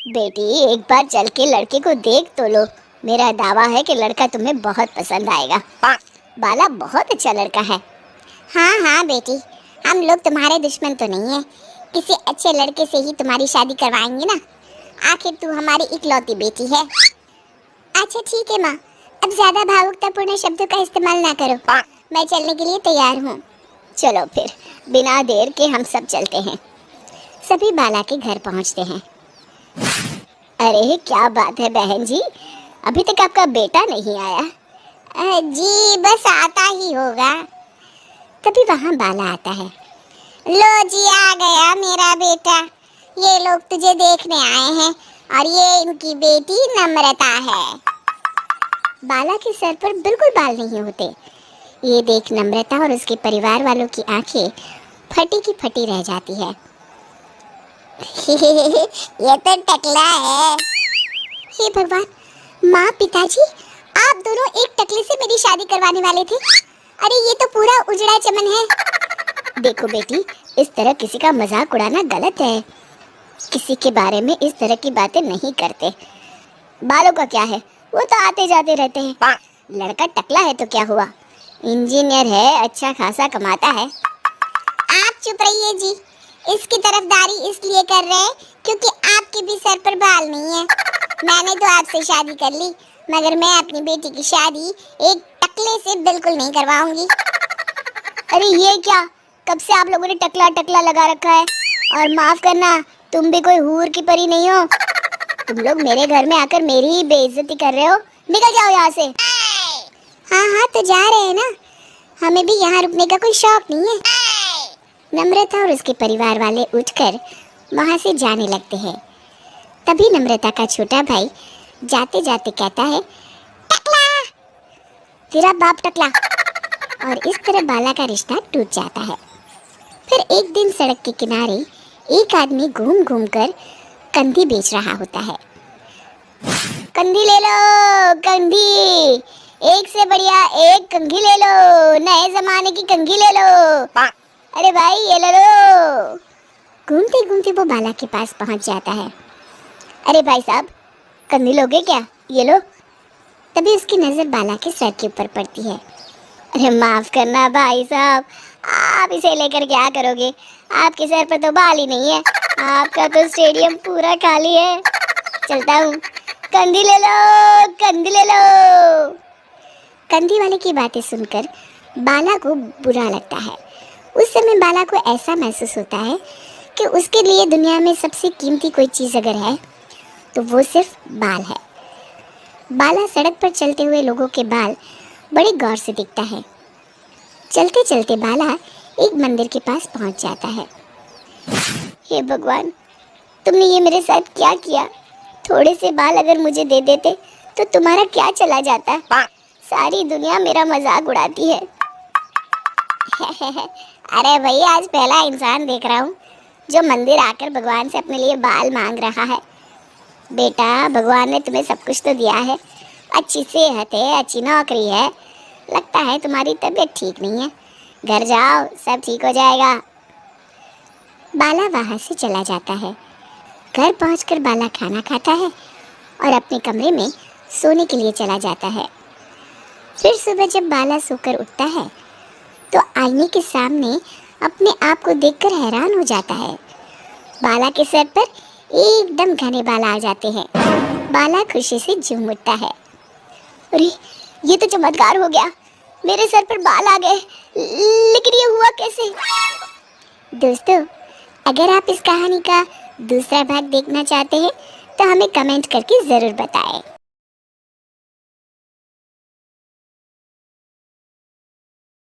बेटी एक बार चल के लड़के को देख तो लो। मेरा दावा है कि लड़का तुम्हें बहुत पसंद आएगा। बाला बहुत अच्छा लड़का है। हाँ हाँ बेटी, हम लोग तुम्हारे दुश्मन तो नहीं है। किसी अच्छे लड़के से ही तुम्हारी शादी करवाएंगे ना। आखिर तू हमारी इकलौती बेटी है। अच्छा ठीक है माँ, अब ज्यादा भावुकतापूर्ण शब्दों का इस्तेमाल ना करो। मैं चलने के लिए तैयार हूँ। चलो फिर, बिना देर के हम सब चलते हैं। सभी बाला के घर पहुँचते हैं। अरे क्या बात है बहन जी, अभी तक आपका बेटा नहीं आया? जी बस आता ही होगा। तभी वहाँ बाला आता है। लो जी, आ गया मेरा बेटा। ये लोग तुझे देखने आए हैं और ये इनकी बेटी नम्रता है। बाला के सर पर बिल्कुल बाल नहीं होते। ये देख नम्रता और उसके परिवार वालों की आंखें फटी की फटी रह जाती है। ये तो टकला है। हे भगवान, माँ पिताजी, आप दोनों एक टकले से मेरी शादी करवाने वाले थे। अरे ये तो पूरा उजड़ा चमन है। देखो बेटी, इस तरह किसी का मजाक उड़ाना गलत है। किसी के बारे में इस तरह की बातें नहीं करते। बालों का क्या है, वो तो आते जाते रहते हैं। लड़का टकला है तो क्या हुआ, इंजीनियर है, अच्छा खासा कमाता है। आप चुप रहिए जी। इसकी तरफदारी इसलिए कर रहे हैं क्योंकि आपके भी सर पर बाल नहीं है। मैंने तो आपसे शादी कर ली, मगर मैं अपनी बेटी की शादी एक टकले से बिल्कुल नहीं करवाऊंगी। अरे ये क्या, कब से आप लोगों ने टकला टकला लगा रखा है? और माफ करना, तुम भी कोई हूर की परी नहीं हो। तुम लोग मेरे घर में आकर मेरी ही बेइज्जती कर रहे हो। निकल जाओ यहाँ से। हाँ हाँ तो जा रहे हैं ना, हमें भी यहाँ रुकने का कोई शौक नहीं है। नम्रता और उसके परिवार वाले उठकर वहाँ से जाने लगते हैं। तभी नम्रता का छोटा भाई जाते जाते कहता है, टकला, तेरा बाप टकला। और इस तरह बाला का रिश्ता टूट जाता है। फिर एक दिन सड़क के किनारे एक आदमी घूम घूम कर कंधी बेच रहा होता है। कंधी ले लो, कंधी, एक से बढ़िया एक कंघी ले लो, नए जमाने की कंघी ले लो। अरे भाई ये ले लो। घूमते घूमते वो बाला के पास पहुंच जाता है। अरे भाई साहब, कंधी लोगे क्या? ये लो। तभी उसकी नजर बाला के सर के ऊपर पड़ती है। अरे माफ करना भाई साहब, आप इसे लेकर क्या करोगे? आपके सर पर तो बाल ही नहीं है। आपका तो स्टेडियम पूरा खाली है। चलता हूँ। कंधी ले लो, कंधी ले लो। कंधी वाले की बातें सुनकर बाला को बुरा लगता है। उस समय बाला को ऐसा महसूस होता है कि उसके लिए दुनिया में सबसे कीमती कोई चीज़ अगर है तो वो सिर्फ बाल है। बाला सड़क पर चलते हुए लोगों के बाल बड़े गौर से देखता है। चलते चलते बाला एक मंदिर के पास पहुंच जाता है। हे भगवान, तुमने ये मेरे साथ क्या किया? थोड़े से बाल अगर मुझे दे देते तो तुम्हारा क्या चला जाता? सारी दुनिया मेरा मजाक उड़ाती है। अरे भैया, आज पहला इंसान देख रहा हूँ जो मंदिर आकर भगवान से अपने लिए बाल मांग रहा है। बेटा, भगवान ने तुम्हें सब कुछ तो दिया है, अच्छी सेहत है, अच्छी नौकरी है, लगता है तुम्हारी तबीयत ठीक नहीं है। घर जाओ, सब ठीक हो जाएगा। बाला वहाँ से चला जाता है। घर पहुंचकर बाला खाना खाता है और अपने कमरे में सोने के लिए चला जाता है। फिर सुबह जब बाला सोकर उठता है तो आईने के सामने अपने आप को देखकर हैरान हो जाता है। बाला के सर पर एकदम घने बाल आ जाते हैं। बाला खुशी से झूम उठता है। अरे ये तो चमत्कार हो गया, मेरे सर पर बाल आ गए। लेकिन ये हुआ कैसे? दोस्तों, अगर आप इस कहानी का दूसरा भाग देखना चाहते हैं तो हमें कमेंट करके ज़रूर बताएं।